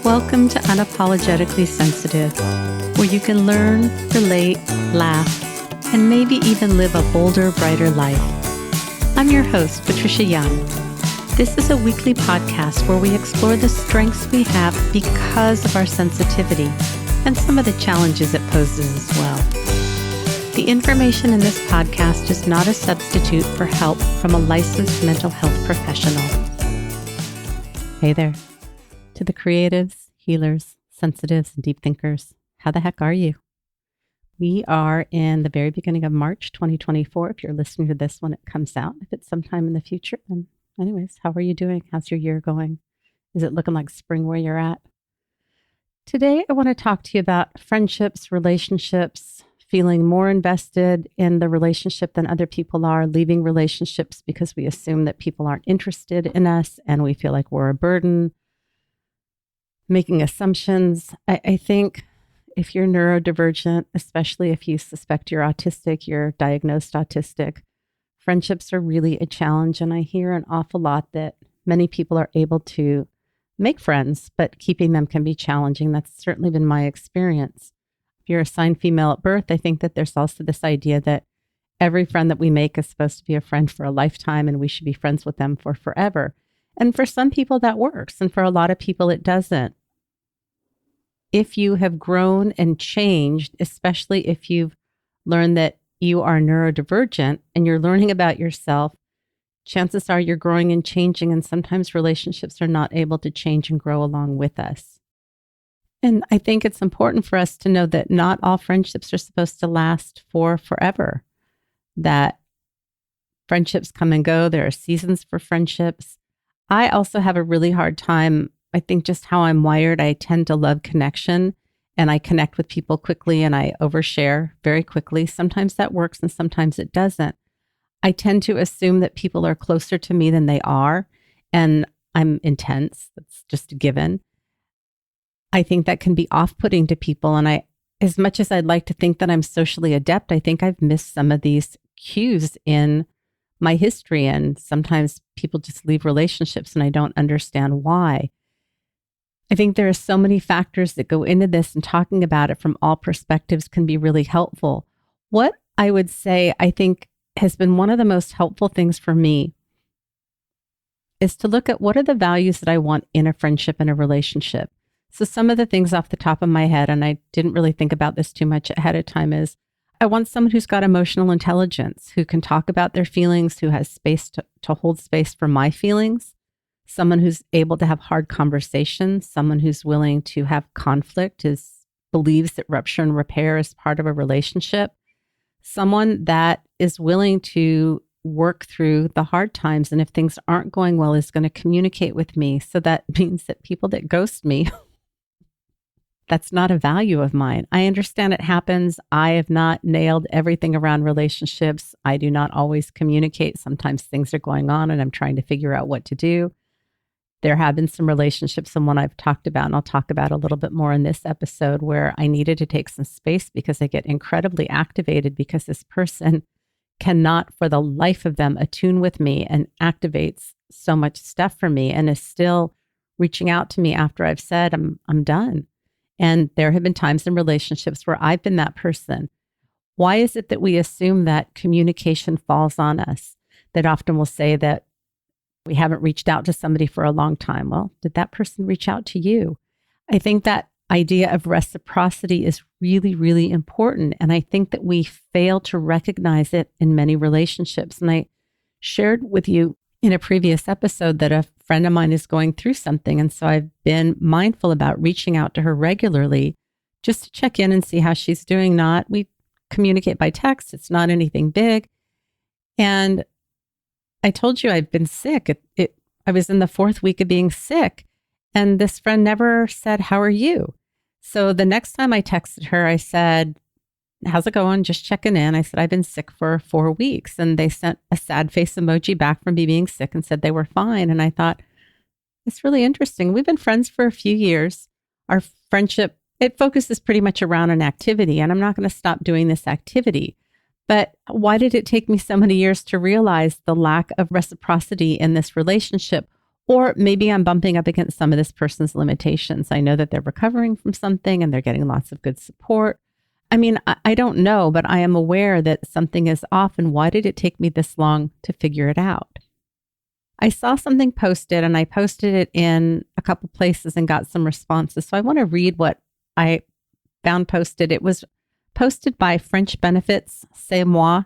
Welcome to Unapologetically Sensitive, where you can learn, relate, laugh, and maybe even live a bolder, brighter life. I'm your host, Patricia Young. This is a weekly podcast where we explore the strengths we have because of our sensitivity and some of the challenges it poses as well. The information in this podcast is not a substitute for help from a licensed mental health professional. Hey there. To the creatives, healers, sensitives, and deep thinkers, how the heck are you? We are in the very beginning of March 2024. If you're listening to this when it comes out, if it's sometime in the future, then anyways, how are you doing? How's your year going? Is it looking like spring where you're at? Today, I want to talk to you about friendships, relationships, feeling more invested in the relationship than other people are, leaving relationships because we assume that people aren't interested in us and we feel like we're a burden, making assumptions. I think if you're neurodivergent, especially if you suspect you're autistic, you're diagnosed autistic, friendships are really a challenge. And I hear an awful lot that many people are able to make friends, but keeping them can be challenging. That's certainly been my experience. If you're assigned female at birth, I think that there's also this idea that every friend that we make is supposed to be a friend for a lifetime and we should be friends with them for forever. And for some people that works. And for a lot of people, it doesn't. If you have grown and changed, especially if you've learned that you are neurodivergent and you're learning about yourself, chances are you're growing and changing. And sometimes relationships are not able to change and grow along with us. And I think it's important for us to know that not all friendships are supposed to last for forever, that friendships come and go. There are seasons for friendships. I also have a really hard time. I think just how I'm wired, I tend to love connection and I connect with people quickly and I overshare very quickly. Sometimes that works and sometimes it doesn't. I tend to assume that people are closer to me than they are and I'm intense. That's just a given. I think that can be off-putting to people. And as much as I'd like to think that I'm socially adept, I think I've missed some of these cues in my history, and sometimes people just leave relationships and I don't understand why. I think there are so many factors that go into this, and talking about it from all perspectives can be really helpful. What I would say, I think has been one of the most helpful things for me is to look at what are the values that I want in a friendship and a relationship. So some of the things off the top of my head, and I didn't really think about this too much ahead of time, is I want someone who's got emotional intelligence, who can talk about their feelings, who has space to hold space for my feelings, someone who's able to have hard conversations, someone who's willing to have conflict, believes that rupture and repair is part of a relationship, someone that is willing to work through the hard times. And if things aren't going well, is going to communicate with me. So that means that people that ghost me, that's not a value of mine. I understand it happens. I have not nailed everything around relationships. I do not always communicate. Sometimes things are going on and I'm trying to figure out what to do. There have been some relationships, and one I've talked about, and I'll talk about a little bit more in this episode, where I needed to take some space because I get incredibly activated because this person cannot for the life of them attune with me and activates so much stuff for me and is still reaching out to me after I've said, I'm done. And there have been times in relationships where I've been that person. Why is it that we assume that communication falls on us? That often will say that we haven't reached out to somebody for a long time. Well, did that person reach out to you? I think that idea of reciprocity is really, really important. And I think that we fail to recognize it in many relationships. And I shared with you in a previous episode that a friend of mine is going through something. And so I've been mindful about reaching out to her regularly just to check in and see how she's doing. We communicate by text. It's not anything big. And I told you I've been sick. I was in the 4th week of being sick. And this friend never said, "How are you?" So the next time I texted her, I said, "How's it going? Just checking in." I said, "I've been sick for 4 weeks." And they sent a sad face emoji back from me being sick and said they were fine. And I thought, it's really interesting. We've been friends for a few years. Our friendship, it focuses pretty much around an activity. And I'm not going to stop doing this activity. But why did it take me so many years to realize the lack of reciprocity in this relationship? Or maybe I'm bumping up against some of this person's limitations. I know that they're recovering from something and they're getting lots of good support. I mean, I don't know, but I am aware that something is off. And why did it take me this long to figure it out? I saw something posted and I posted it in a couple places and got some responses. So I want to read what I found posted. It was posted by French Benefits, C'est Moi,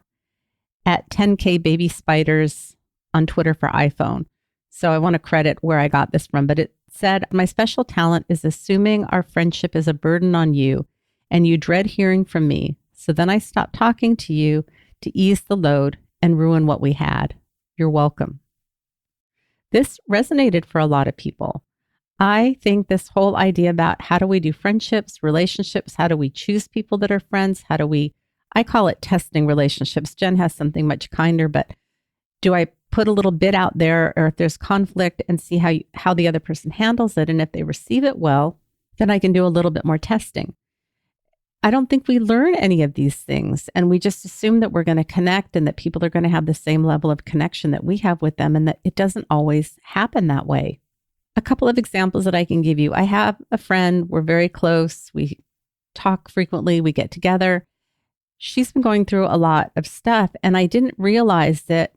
at 10K Baby Spiders on Twitter for iPhone. So I want to credit where I got this from, but it said, "My special talent is assuming our friendship is a burden on you and you dread hearing from me. So then I stop talking to you to ease the load and ruin what we had. You're welcome." This resonated for a lot of people. I think this whole idea about how do we do friendships, relationships, how do we choose people that are friends? I call it testing relationships. Jen has something much kinder, but do I put a little bit out there, or if there's conflict, and see how the other person handles it? And if they receive it well, then I can do a little bit more testing. I don't think we learn any of these things, and we just assume that we're going to connect and that people are going to have the same level of connection that we have with them, and that it doesn't always happen that way. A couple of examples that I can give you. I have a friend, we're very close. We talk frequently, we get together. She's been going through a lot of stuff, and I didn't realize that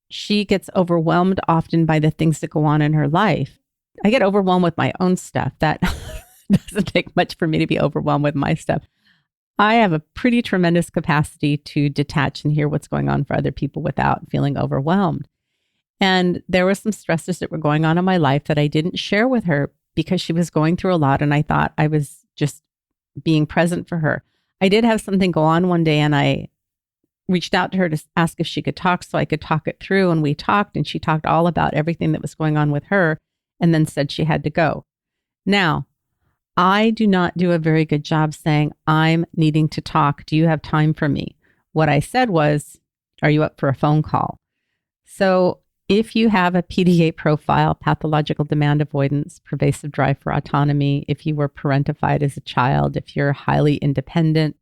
she gets overwhelmed often by the things that go on in her life. I get overwhelmed with my own stuff. That doesn't take much for me to be overwhelmed with my stuff. I have a pretty tremendous capacity to detach and hear what's going on for other people without feeling overwhelmed. And there were some stresses that were going on in my life that I didn't share with her because she was going through a lot, and I thought I was just being present for her. I did have something go on one day, and I reached out to her to ask if she could talk so I could talk it through. And we talked, and she talked all about everything that was going on with her and then said she had to go. Now, I do not do a very good job saying, "I'm needing to talk. Do you have time for me?" What I said was, "Are you up for a phone call?" So if you have a PDA profile, pathological demand avoidance, pervasive drive for autonomy, if you were parentified as a child, if you're highly independent,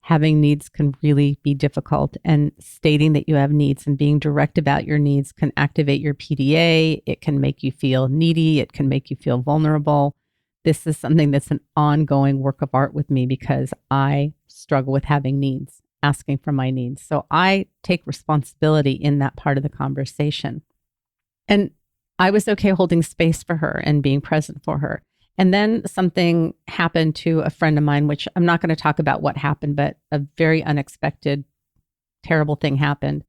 having needs can really be difficult. And stating that you have needs and being direct about your needs can activate your PDA. It can make you feel needy. It can make you feel vulnerable. This is something that's an ongoing work of art with me because I struggle with having needs, asking for my needs. So I take responsibility in that part of the conversation. And I was okay holding space for her and being present for her. And then something happened to a friend of mine, which I'm not going to talk about what happened, but a very unexpected, terrible thing happened.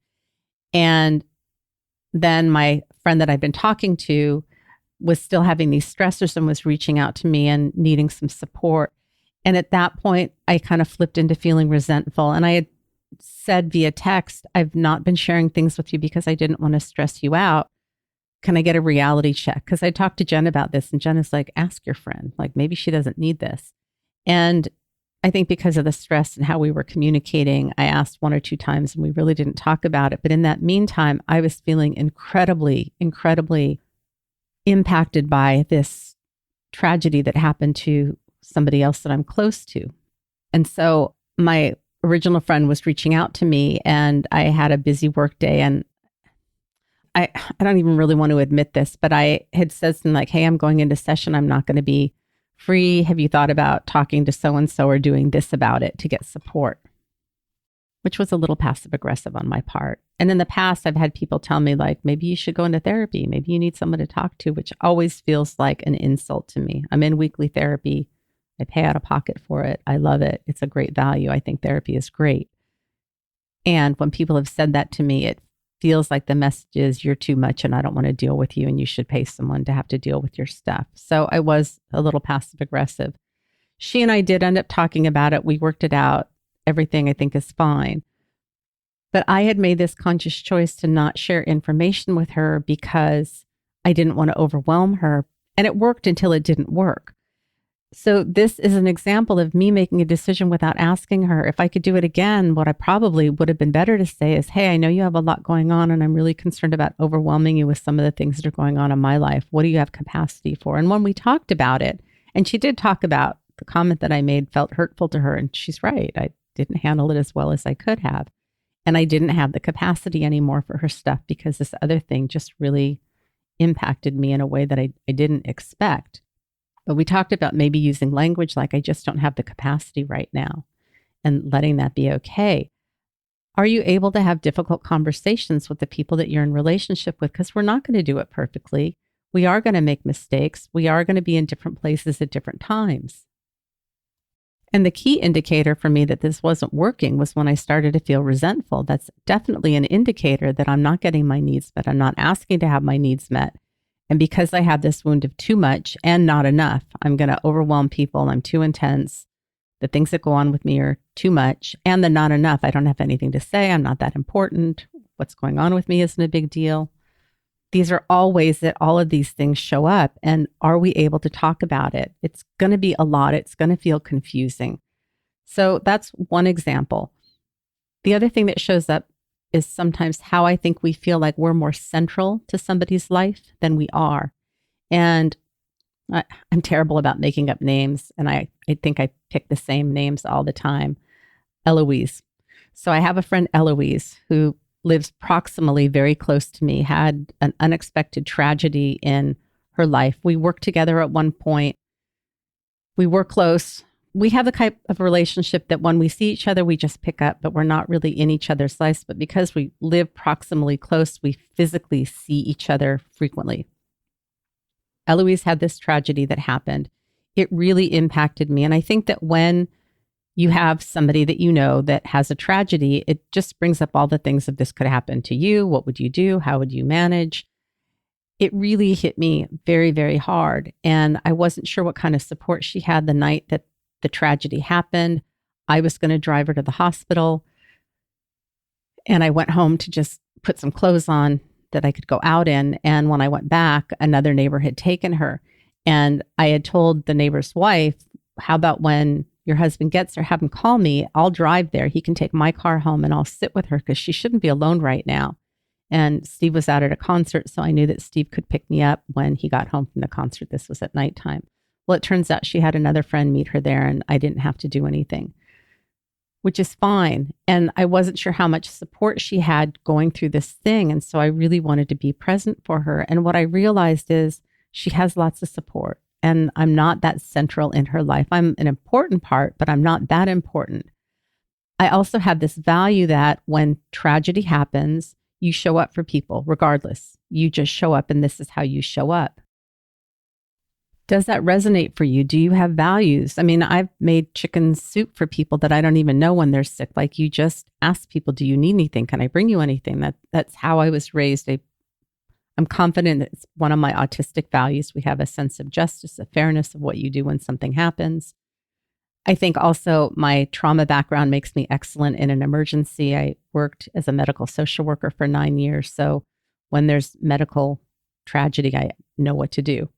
And then my friend that I'd been talking to was still having these stressors and was reaching out to me and needing some support. And at that point, I kind of flipped into feeling resentful. And I had said via text, "I've not been sharing things with you because I didn't want to stress you out. Can I get a reality check?" Because I talked to Jen about this, and Jen is like, "Ask your friend. Like, maybe she doesn't need this." And I think because of the stress and how we were communicating, I asked one or two times and we really didn't talk about it. But in that meantime, I was feeling incredibly, incredibly impacted by this tragedy that happened to somebody else that I'm close to. And so my original friend was reaching out to me, and I had a busy work day, and I don't even really want to admit this, but I had said something like, "Hey, I'm going into session. I'm not going to be free. Have you thought about talking to so-and-so or doing this about it to get support?" Which was a little passive aggressive on my part. And in the past, I've had people tell me like, "Maybe you should go into therapy. Maybe you need someone to talk to," which always feels like an insult to me. I'm in weekly therapy. I pay out of pocket for it. I love it. It's a great value. I think therapy is great. And when people have said that to me, it feels like the message is, "You're too much and I don't want to deal with you and you should pay someone to have to deal with your stuff." So I was a little passive aggressive. She and I did end up talking about it. We worked it out. Everything I think is fine. But I had made this conscious choice to not share information with her because I didn't want to overwhelm her. And it worked until it didn't work. So this is an example of me making a decision without asking her. If I could do it again, what I probably would have been better to say is, "Hey, I know you have a lot going on and I'm really concerned about overwhelming you with some of the things that are going on in my life. What do you have capacity for?" And when we talked about it, and she did talk about the comment that I made felt hurtful to her. And she's right. I didn't handle it as well as I could have. And I didn't have the capacity anymore for her stuff because this other thing just really impacted me in a way that I didn't expect. But we talked about maybe using language like, I just don't have the capacity right now, and letting that be okay. Are you able to have difficult conversations with the people that you're in relationship with? Because we're not going to do it perfectly. We are going to make mistakes. We are going to be in different places at different times. And the key indicator for me that this wasn't working was when I started to feel resentful. That's definitely an indicator that I'm not getting my needs met. I'm not asking to have my needs met. And because I have this wound of too much and not enough, I'm going to overwhelm people. I'm too intense. The things that go on with me are too much. And the not enough. I don't have anything to say. I'm not that important. What's going on with me isn't a big deal. These are all ways that all of these things show up. And are we able to talk about it? It's going to be a lot. It's going to feel confusing. So that's one example. The other thing that shows up is sometimes how I think we feel like we're more central to somebody's life than we are. And I'm terrible about making up names. And I think I pick the same names all the time. Eloise. So I have a friend, Eloise, who lives proximally very close to me, had an unexpected tragedy in her life. We worked together at one point. We were close. We have the type of relationship that when we see each other, we just pick up, but we're not really in each other's lives. But because we live proximally close, we physically see each other frequently. Eloise had this tragedy that happened. It really impacted me. And I think that when you have somebody that you know that has a tragedy, it just brings up all the things of this could happen to you. What would you do? How would you manage? It really hit me very, very hard. And I wasn't sure what kind of support she had the night that the tragedy happened. I was going to drive her to the hospital. And I went home to just put some clothes on that I could go out in. And when I went back, another neighbor had taken her. And I had told the neighbor's wife, how about when your husband gets her, have him call me. I'll drive there. He can take my car home and I'll sit with her because she shouldn't be alone right now. And Steve was out at a concert, so I knew that Steve could pick me up when he got home from the concert. This was at nighttime. Well, it turns out she had another friend meet her there and I didn't have to do anything, which is fine. And I wasn't sure how much support she had going through this thing. And so I really wanted to be present for her. And what I realized is she has lots of support. And I'm not that central in her life. I'm an important part, but I'm not that important. I also have this value that when tragedy happens, you show up for people regardless. You just show up and this is how you show up. Does that resonate for you? Do you have values? I mean, I've made chicken soup for people that I don't even know when they're sick. Like you just ask people, do you need anything? Can I bring you anything? That's how I was raised. I'm confident that it's one of my autistic values. We have a sense of justice, a fairness of what you do when something happens. I think also my trauma background makes me excellent in an emergency. I worked as a medical social worker for 9 years. So when there's medical tragedy, I know what to do.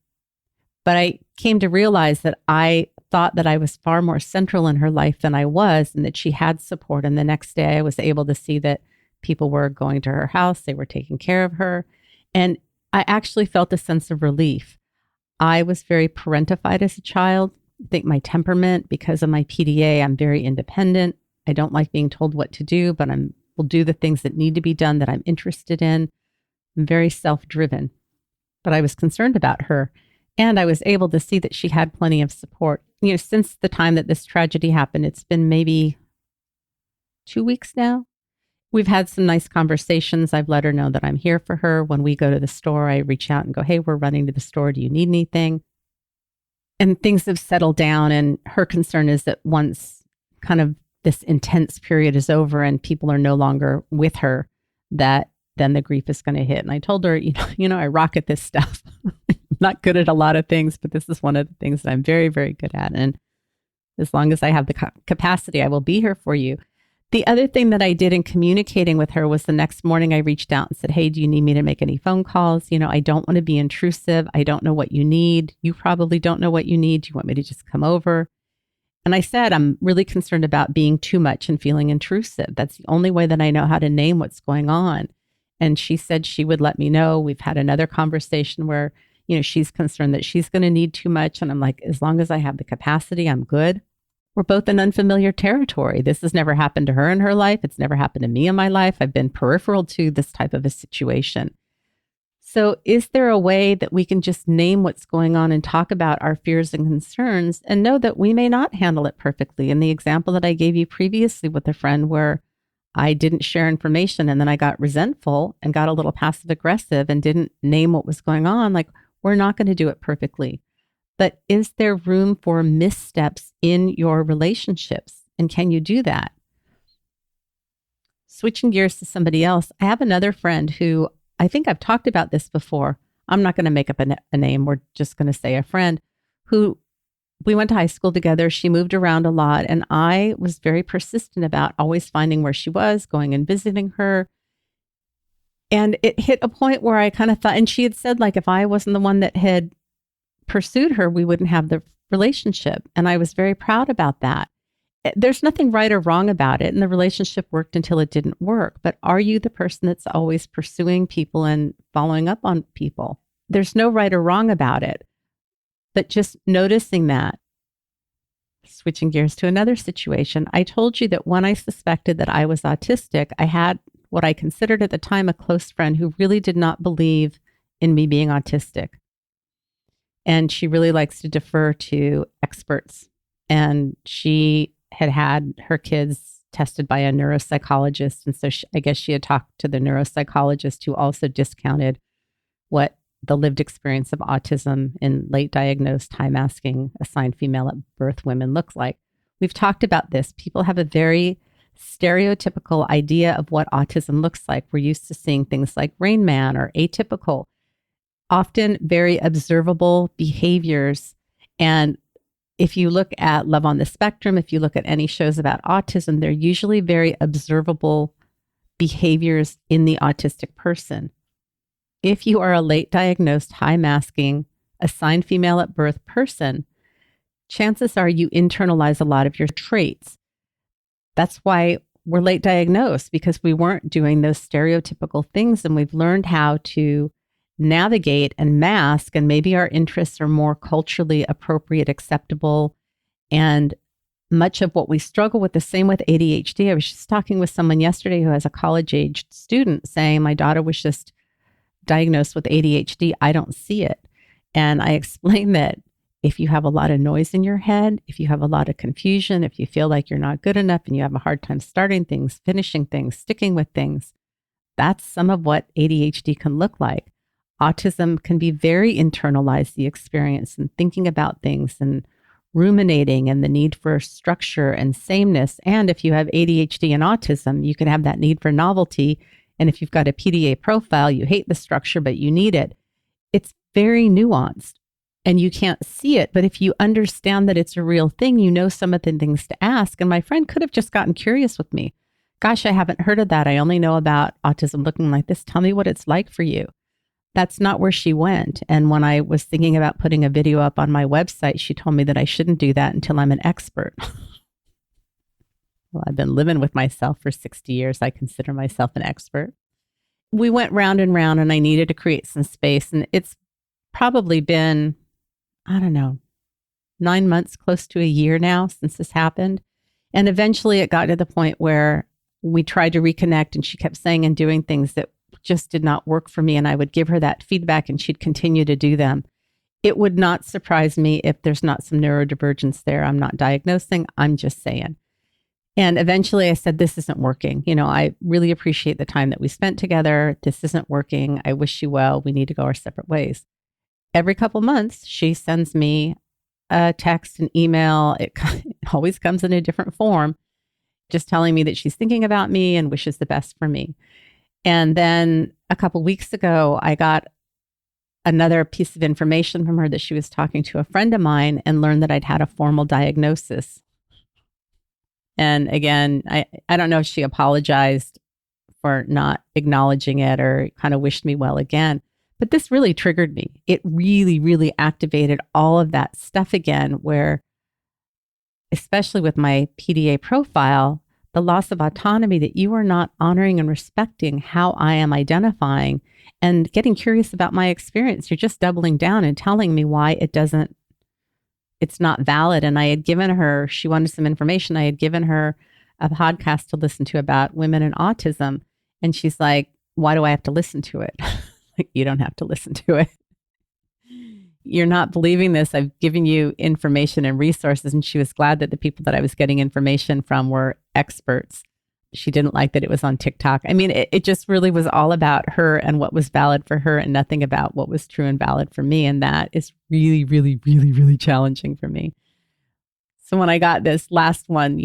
But I came to realize that I thought that I was far more central in her life than I was, and that she had support. And the next day I was able to see that people were going to her house. They were taking care of her. And I actually felt a sense of relief. I was very parentified as a child. I think my temperament, because of my PDA, I'm very independent. I don't like being told what to do, but will do the things that need to be done that I'm interested in. I'm very self-driven. But I was concerned about her. And I was able to see that she had plenty of support. You know, since the time that this tragedy happened, it's been maybe 2 weeks now. We've had some nice conversations. I've let her know that I'm here for her. When we go to the store, I reach out and go, hey, we're running to the store. Do you need anything? And things have settled down. And her concern is that once kind of this intense period is over and people are no longer with her, that then the grief is going to hit. And I told her, I rock at this stuff. I'm not good at a lot of things, but this is one of the things that I'm very, very good at. And as long as I have the capacity, I will be here for you. The other thing that I did in communicating with her was the next morning I reached out and said, hey, do you need me to make any phone calls? I don't want to be intrusive. I don't know what you need. You probably don't know what you need. Do you want me to just come over? And I said, I'm really concerned about being too much and feeling intrusive. That's the only way that I know how to name what's going on. And she said she would let me know. We've had another conversation where, she's concerned that she's going to need too much. And I'm like, as long as I have the capacity, I'm good. We're both in unfamiliar territory. This has never happened to her in her life. It's never happened to me in my life. I've been peripheral to this type of a situation. So is there a way that we can just name what's going on and talk about our fears and concerns and know that we may not handle it perfectly? And the example that I gave you previously with a friend where I didn't share information and then I got resentful and got a little passive aggressive and didn't name what was going on, like, we're not going to do it perfectly. But is there room for missteps in your relationships? And can you do that? Switching gears to somebody else, I have another friend who I think I've talked about this before. I'm not going to make up a name. We're just going to say a friend who we went to high school together. She moved around a lot. And I was very persistent about always finding where she was, going and visiting her. And it hit a point where I kind of thought, and she had said, like, if I wasn't the one that had pursued her, we wouldn't have the relationship. And I was very proud about that. There's nothing right or wrong about it. And the relationship worked until it didn't work. But are you the person that's always pursuing people and following up on people? There's no right or wrong about it. But just noticing that. Switching gears to another situation, I told you that when I suspected that I was autistic, I had what I considered at the time a close friend who really did not believe in me being autistic. And she really likes to defer to experts. And she had her kids tested by a neuropsychologist. And so I guess she had talked to the neuropsychologist who also discounted what the lived experience of autism in late diagnosed, high masking, assigned female at birth women looks like. We've talked about this. People have a very stereotypical idea of what autism looks like. We're used to seeing things like Rain Man or atypical, often very observable behaviors. And if you look at Love on the Spectrum, if you look at any shows about autism, they're usually very observable behaviors in the autistic person. If you are a late diagnosed, high masking, assigned female at birth person, chances are you internalize a lot of your traits. That's why we're late diagnosed, because we weren't doing those stereotypical things, and we've learned how to navigate and mask, and maybe our interests are more culturally appropriate, acceptable, and much of what we struggle with, the same with ADHD. I was just talking with someone yesterday who has a college-aged student saying, my daughter was just diagnosed with ADHD. I don't see it. And I explained that if you have a lot of noise in your head, if you have a lot of confusion, if you feel like you're not good enough and you have a hard time starting things, finishing things, sticking with things, that's some of what ADHD can look like. Autism can be very internalized, the experience, and thinking about things and ruminating and the need for structure and sameness. And if you have ADHD and autism, you can have that need for novelty. And if you've got a PDA profile, you hate the structure, but you need it. It's very nuanced and you can't see it. But if you understand that it's a real thing, you know some of the things to ask. And my friend could have just gotten curious with me. Gosh, I haven't heard of that. I only know about autism looking like this. Tell me what it's like for you. That's not where she went. And when I was thinking about putting a video up on my website, she told me that I shouldn't do that until I'm an expert. Well, I've been living with myself for 60 years. I consider myself an expert. We went round and round, and I needed to create some space. And it's probably been, 9 months, close to a year now since this happened. And eventually it got to the point where we tried to reconnect, and she kept saying and doing things that just did not work for me. And I would give her that feedback and she'd continue to do them. It would not surprise me if there's not some neurodivergence there. I'm not diagnosing, I'm just saying. And eventually I said, this isn't working. I really appreciate the time that we spent together. This isn't working. I wish you well. We need to go our separate ways. Every couple months, she sends me a text, an email. It always comes in a different form, just telling me that she's thinking about me and wishes the best for me. And then a couple weeks ago, I got another piece of information from her that she was talking to a friend of mine and learned that I'd had a formal diagnosis. And again, I don't know if she apologized for not acknowledging it or kind of wished me well again, but this really triggered me. It really, really activated all of that stuff again, where, especially with my PDA profile, the loss of autonomy, that you are not honoring and respecting how I am identifying and getting curious about my experience. You're just doubling down and telling me why it's not valid. And I had given her, she wanted some information. I had given her a podcast to listen to about women and autism. And she's like, why do I have to listen to it? like, you don't have to listen to it. You're not believing this. I've given you information and resources. And she was glad that the people that I was getting information from were experts. She didn't like that it was on TikTok. I mean, it just really was all about her and what was valid for her and nothing about what was true and valid for me. And that is really, really, really, really challenging for me. So when I got this last one,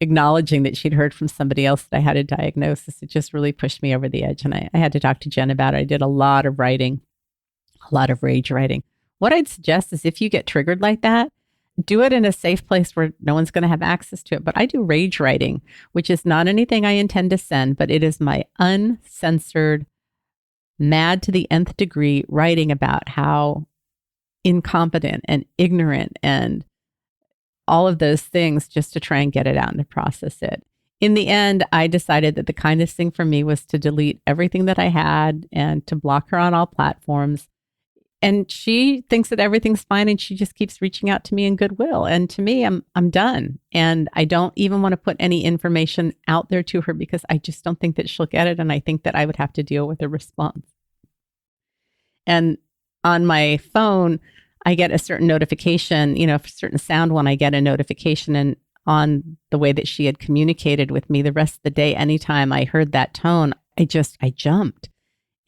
acknowledging that she'd heard from somebody else that I had a diagnosis, it just really pushed me over the edge. And I had to talk to Jen about it. I did a lot of writing, a lot of rage writing. What I'd suggest is if you get triggered like that, do it in a safe place where no one's going to have access to it. But I do rage writing, which is not anything I intend to send, but it is my uncensored, mad to the nth degree writing about how incompetent and ignorant and all of those things just to try and get it out and to process it. In the end, I decided that the kindest thing for me was to delete everything that I had and to block her on all platforms. And she thinks that everything's fine and she just keeps reaching out to me in goodwill. And to me, I'm done. And I don't even want to put any information out there to her because I just don't think that she'll get it. And I think that I would have to deal with a response. And on my phone, I get a certain notification, for a certain sound when I get a notification. And on the way that she had communicated with me the rest of the day, anytime I heard that tone, I jumped.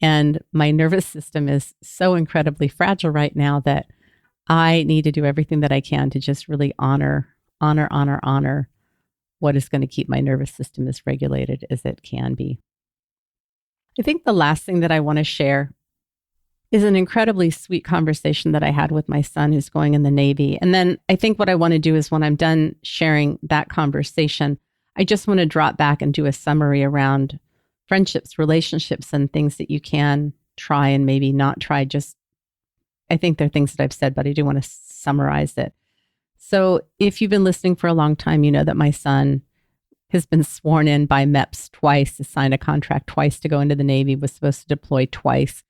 And my nervous system is so incredibly fragile right now that I need to do everything that I can to just really honor what is going to keep my nervous system as regulated as it can be. I think the last thing that I want to share is an incredibly sweet conversation that I had with my son who's going in the Navy. And then I think what I want to do is when I'm done sharing that conversation, I just want to drop back and do a summary around friendships, relationships, and things that you can try and maybe not try. I think they're things that I've said, but I do want to summarize it. So if you've been listening for a long time, you know that my son has been sworn in by MEPS twice, has signed a contract twice to go into the Navy, was supposed to deploy twice.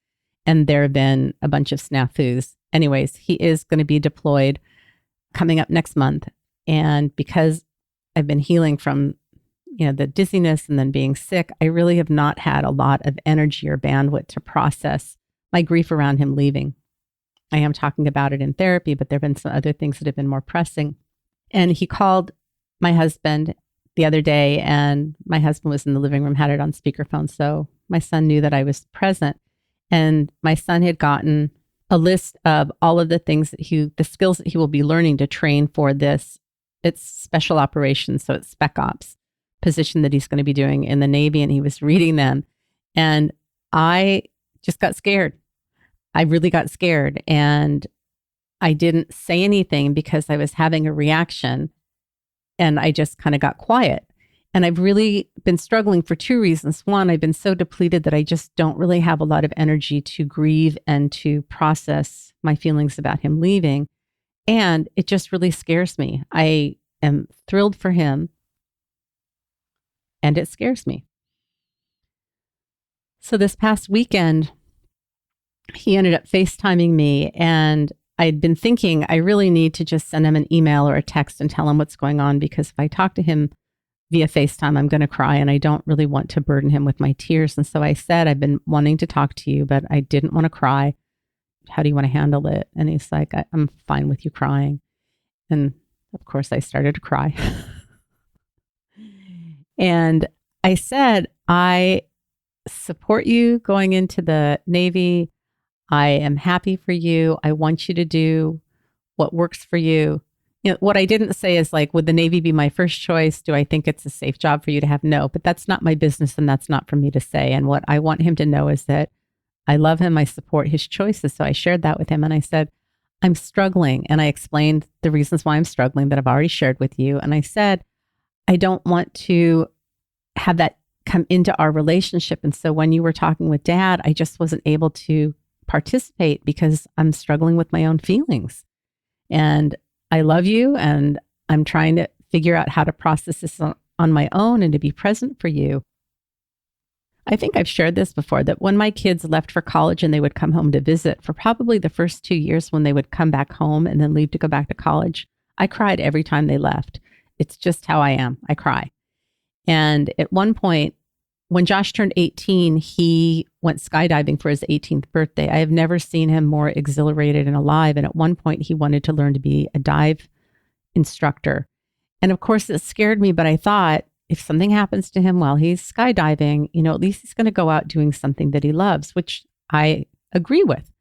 And there have been a bunch of snafus. Anyways, he is going to be deployed coming up next month. And because I've been healing from the dizziness and then being sick, I really have not had a lot of energy or bandwidth to process my grief around him leaving. I am talking about it in therapy, but there have been some other things that have been more pressing. And he called my husband the other day, and my husband was in the living room, had it on speakerphone. So my son knew that I was present. And my son had gotten a list of all of the things the skills that he will be learning to train for this. It's special operations, so it's spec ops position that he's going to be doing in the Navy. And he was reading them. And I just got scared. I really got scared. And I didn't say anything because I was having a reaction. And I just kind of got quiet. And I've really been struggling for two reasons. One, I've been so depleted that I just don't really have a lot of energy to grieve and to process my feelings about him leaving. And it just really scares me. I am thrilled for him, and it scares me. So this past weekend, he ended up FaceTiming me, and I'd been thinking I really need to just send him an email or a text and tell him what's going on, because if I talk to him via FaceTime, I'm going to cry, and I don't really want to burden him with my tears. And so I said, I've been wanting to talk to you, but I didn't want to cry. How do you want to handle it? And he's like, I'm fine with you crying. And of course, I started to cry. And I said, I support you going into the Navy. I am happy for you. I want you to do what works for you. What I didn't say is like, would the Navy be my first choice? Do I think it's a safe job for you to have? No, but that's not my business, and that's not for me to say. And what I want him to know is that I love him. I support his choices. So I shared that with him. And I said, I'm struggling. And I explained the reasons why I'm struggling that I've already shared with you. And I said, I don't want to have that come into our relationship. And so when you were talking with Dad, I just wasn't able to participate because I'm struggling with my own feelings. And I love you, and I'm trying to figure out how to process this on my own and to be present for you. I think I've shared this before, that when my kids left for college and they would come home to visit, for probably the first 2 years when they would come back home and then leave to go back to college, I cried every time they left. It's just how I am. I cry. And at one point, when Josh turned 18, he went skydiving for his 18th birthday. I have never seen him more exhilarated and alive. And at one point, he wanted to learn to be a dive instructor. And of course, it scared me, but I thought if something happens to him while he's skydiving, at least he's going to go out doing something that he loves, which I agree with.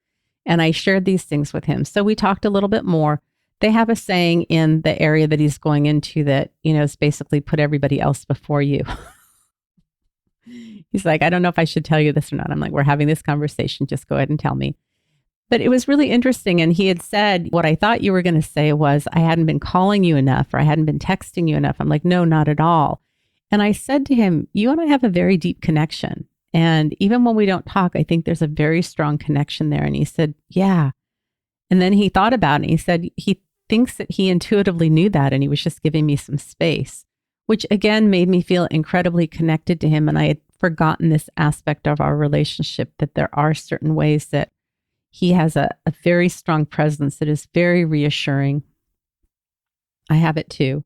And I shared these things with him. So we talked a little bit more. They have a saying in the area that he's going into that, is basically put everybody else before you. He's like, I don't know if I should tell you this or not. I'm like, we're having this conversation. Just go ahead and tell me. But it was really interesting. And he had said, what I thought you were going to say was, I hadn't been calling you enough or I hadn't been texting you enough. I'm like, no, not at all. And I said to him, you and I have a very deep connection. And even when we don't talk, I think there's a very strong connection there. And he said, yeah. And then he thought about it. And he said, he thinks that he intuitively knew that. And he was just giving me some space, which again made me feel incredibly connected to him. And I had forgotten this aspect of our relationship, that there are certain ways that he has a very strong presence that is very reassuring. I have it too.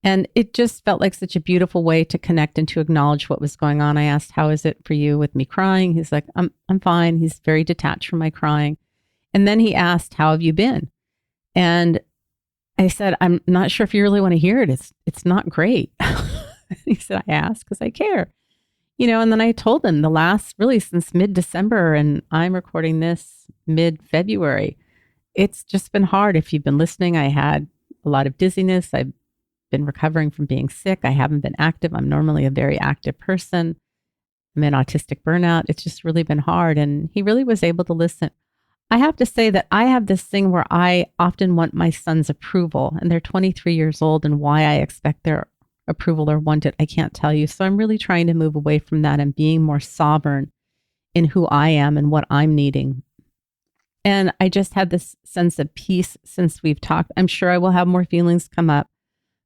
And it just felt like such a beautiful way to connect and to acknowledge what was going on. I asked, how is it for you with me crying? He's like, I'm fine. He's very detached from my crying. And then he asked, how have you been? And I said, I'm not sure if you really want to hear it. It's not great. He said, I asked because I care. And then I told him really since mid-December, and I'm recording this mid-February. It's just been hard. If you've been listening, I had a lot of dizziness. I've been recovering from being sick. I haven't been active. I'm normally a very active person. I'm in autistic burnout. It's just really been hard. And he really was able to listen. I have to say that I have this thing where I often want my son's approval, and they're 23 years old, and why I expect their approval or want it, I can't tell you. So I'm really trying to move away from that and being more sovereign in who I am and what I'm needing. And I just had this sense of peace since we've talked. I'm sure I will have more feelings come up,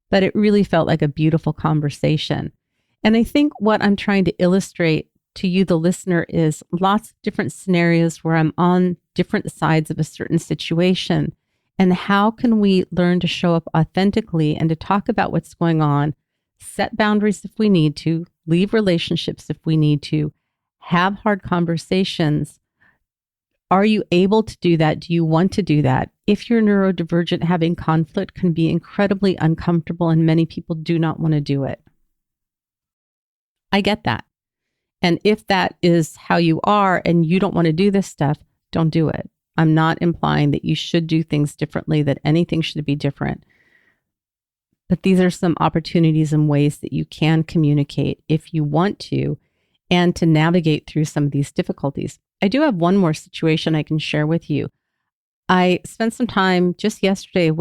but it really felt like a beautiful conversation. And I think what I'm trying to illustrate to you, the listener, is lots of different scenarios where I'm on different sides of a certain situation. And how can we learn to show up authentically and to talk about what's going on, set boundaries if we need to, leave relationships if we need to, have hard conversations. Are you able to do that? Do you want to do that? If you're neurodivergent, having conflict can be incredibly uncomfortable, and many people do not want to do it. I get that. And if that is how you are and you don't want to do this stuff, don't do it. I'm not implying that you should do things differently, that anything should be different. But these are some opportunities and ways that you can communicate if you want to, and to navigate through some of these difficulties. I do have one more situation I can share with you. I spent some time just yesterday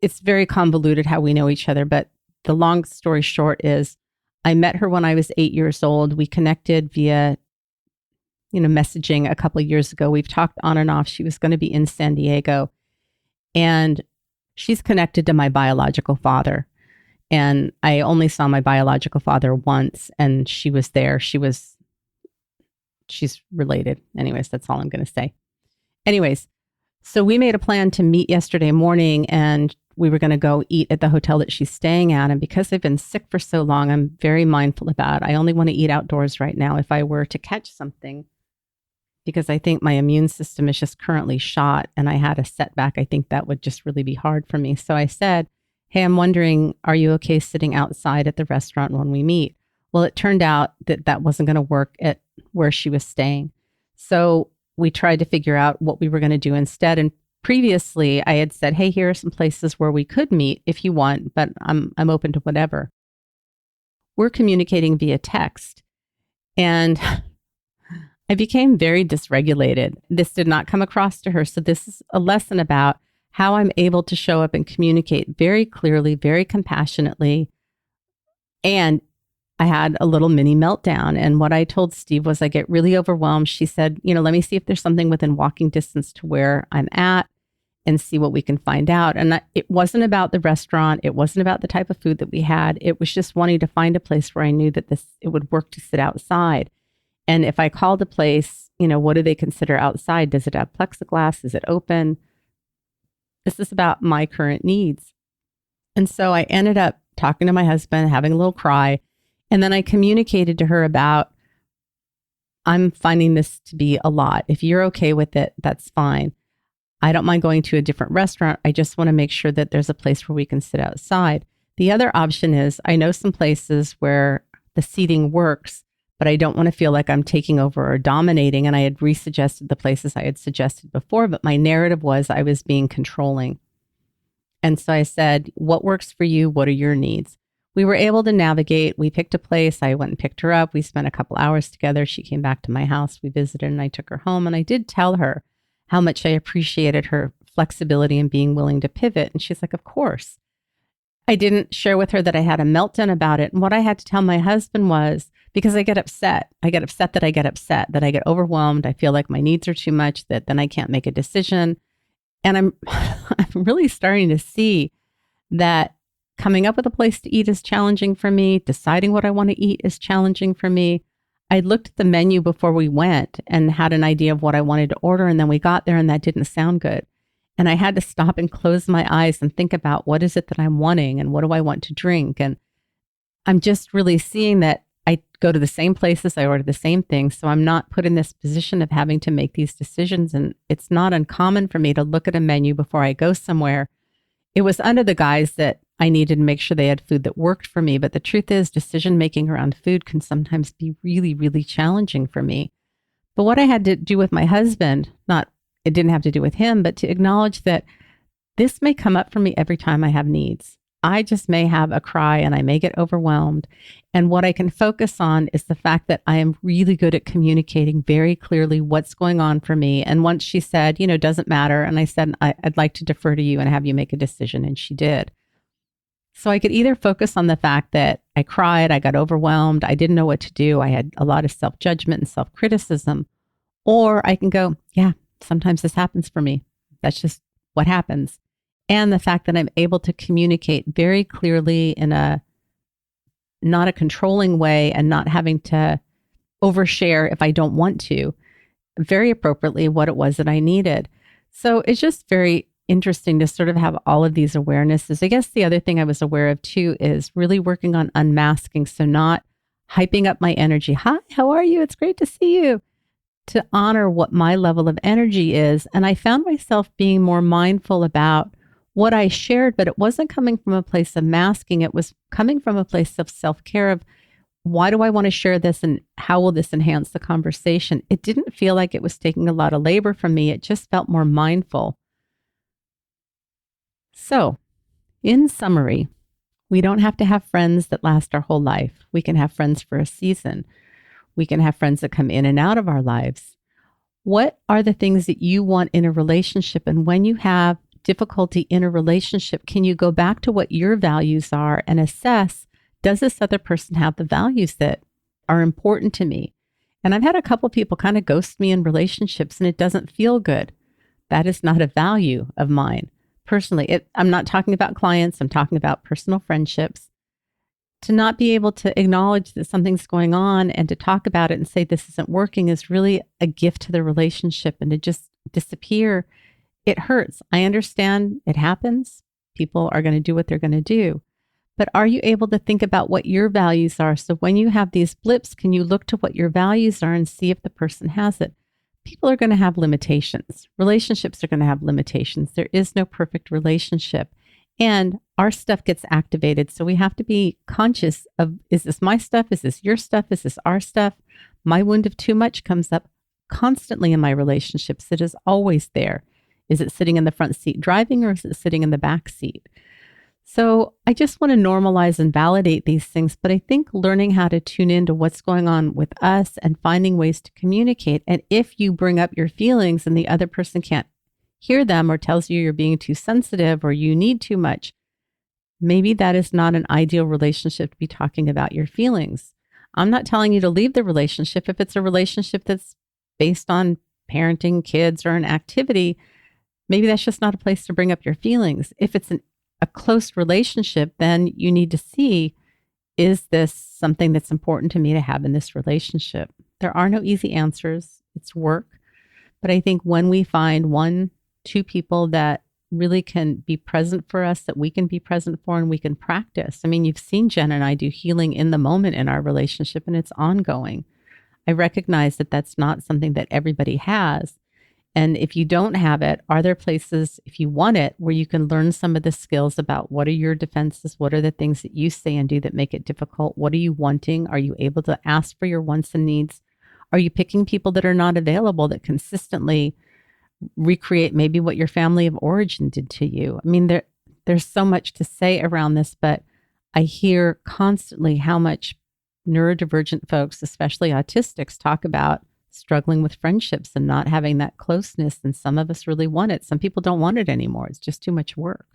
it's very convoluted how we know each other, but the long story short is I met her when I was 8 years old. We connected via, messaging a couple of years ago. We've talked on and off. She was going to be in San Diego, and she's connected to my biological father. And I only saw my biological father once, and she was there. She's related. Anyways, that's all I'm going to say. Anyways, so we made a plan to meet yesterday morning, and we were going to go eat at the hotel that she's staying at. And because I've been sick for so long, I'm very mindful about it. I only want to eat outdoors right now. If I were to catch something, because I think my immune system is just currently shot and I had a setback, I think that would just really be hard for me. So I said, hey, I'm wondering, are you okay sitting outside at the restaurant when we meet? Well, it turned out that wasn't going to work at where she was staying. So we tried to figure out what we were going to do instead. And previously I had said, hey, here are some places where we could meet if you want, but I'm open to whatever. We're communicating via text. And I became very dysregulated. This did not come across to her. So this is a lesson about how I'm able to show up and communicate very clearly, very compassionately. And I had a little mini meltdown. And what I told Steve was I get really overwhelmed. She said, let me see if there's something within walking distance to where I'm at and see what we can find out. And it wasn't about the restaurant. It wasn't about the type of food that we had. It was just wanting to find a place where I knew that it would work to sit outside. And if I called a place, what do they consider outside? Does it have plexiglass? Is it open? This is about my current needs. And so I ended up talking to my husband, having a little cry. And then I communicated to her about, I'm finding this to be a lot. If you're okay with it, that's fine. I don't mind going to a different restaurant. I just want to make sure that there's a place where we can sit outside. The other option is I know some places where the seating works, but I don't want to feel like I'm taking over or dominating. And I had resuggested the places I had suggested before, but my narrative was I was being controlling. And so I said, what works for you? What are your needs? We were able to navigate. We picked a place. I went and picked her up. We spent a couple hours together. She came back to my house. We visited and I took her home. And I did tell her how much I appreciated her flexibility and being willing to pivot. And she's like, of course. I didn't share with her that I had a meltdown about it. And what I had to tell my husband was, because I get upset. I get upset, that I get overwhelmed. I feel like my needs are too much, that then I can't make a decision. And I'm really starting to see that coming up with a place to eat is challenging for me. Deciding what I want to eat is challenging for me. I looked at the menu before we went and had an idea of what I wanted to order. And then we got there and that didn't sound good. And I had to stop and close my eyes and think about what is it that I'm wanting and what do I want to drink. And I'm just really seeing that I go to the same places, I order the same things. So I'm not put in this position of having to make these decisions. And it's not uncommon for me to look at a menu before I go somewhere. It was under the guise that I needed to make sure they had food that worked for me. But the truth is, decision making around food can sometimes be really, really challenging for me. But what I had to do with my husband, it didn't have to do with him, but to acknowledge that this may come up for me every time I have needs. I just may have a cry and I may get overwhelmed. And what I can focus on is the fact that I am really good at communicating very clearly what's going on for me. And once she said, doesn't matter. And I said, I'd like to defer to you and have you make a decision. And she did. So I could either focus on the fact that I cried, I got overwhelmed, I didn't know what to do. I had a lot of self-judgment and self-criticism. Or I can go, yeah, sometimes this happens for me. That's just what happens. And the fact that I'm able to communicate very clearly in not a controlling way and not having to overshare if I don't want to, very appropriately what it was that I needed. So it's just very interesting to sort of have all of these awarenesses. I guess the other thing I was aware of too is really working on unmasking. So not hyping up my energy. Hi, how are you? It's great to see you. To honor what my level of energy is. And I found myself being more mindful about what I shared, but it wasn't coming from a place of masking. It was coming from a place of self-care of, why do I want to share this and how will this enhance the conversation? It didn't feel like it was taking a lot of labor from me. It just felt more mindful. So, in summary, we don't have to have friends that last our whole life. We can have friends for a season. We can have friends that come in and out of our lives. What are the things that you want in a relationship? And when you have difficulty in a relationship, can you go back to what your values are and assess, does this other person have the values that are important to me? And I've had a couple people kind of ghost me in relationships and it doesn't feel good. That is not a value of mine. Personally, I'm not talking about clients, I'm talking about personal friendships. To not be able to acknowledge that something's going on and to talk about it and say this isn't working is really a gift to the relationship, and to just disappear, it hurts. I understand it happens. People are going to do what they're going to do. But are you able to think about what your values are? So when you have these blips, can you look to what your values are and see if the person has it? People are going to have limitations. Relationships are going to have limitations. There is no perfect relationship. And our stuff gets activated. So we have to be conscious of, is this my stuff? Is this your stuff? Is this our stuff? My wound of too much comes up constantly in my relationships. It is always there. Is it sitting in the front seat driving, or is it sitting in the back seat? So I just want to normalize and validate these things. But I think learning how to tune into what's going on with us and finding ways to communicate. And if you bring up your feelings and the other person can't hear them or tells you you're being too sensitive or you need too much, maybe that is not an ideal relationship to be talking about your feelings. I'm not telling you to leave the relationship. If it's a relationship that's based on parenting, kids, or an activity, maybe that's just not a place to bring up your feelings. If it's a close relationship, then you need to see, is this something that's important to me to have in this relationship? There are no easy answers. It's work. But I think when we find 1-2 people that really can be present for us, that we can be present for, and we can practice. I mean, you've seen Jen and I do healing in the moment in our relationship, and it's ongoing. I recognize that that's not something that everybody has. And if you don't have it, are there places, if you want it, where you can learn some of the skills about what are your defenses? What are the things that you say and do that make it difficult? What are you wanting? Are you able to ask for your wants and needs? Are you picking people that are not available that consistently recreate maybe what your family of origin did to you? I mean, there's so much to say around this, but I hear constantly how much neurodivergent folks, especially autistics, talk about struggling with friendships and not having that closeness. And some of us really want it. Some people don't want it anymore. It's just too much work.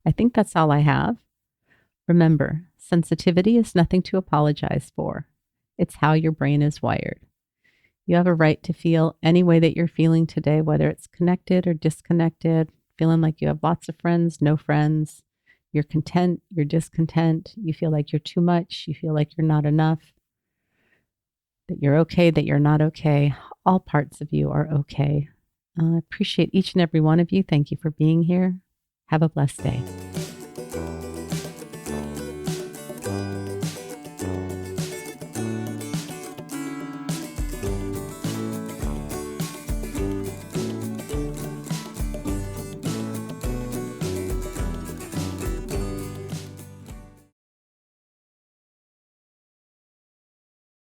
I think that's all I have. Remember, sensitivity is nothing to apologize for. It's how your brain is wired. You have a right to feel any way that you're feeling today, whether it's connected or disconnected, feeling like you have lots of friends, no friends. You're content, you're discontent, you feel like you're too much, you feel like you're not enough, that you're okay, that you're not okay. All parts of you are okay. I appreciate each and every one of you. Thank you for being here. Have a blessed day.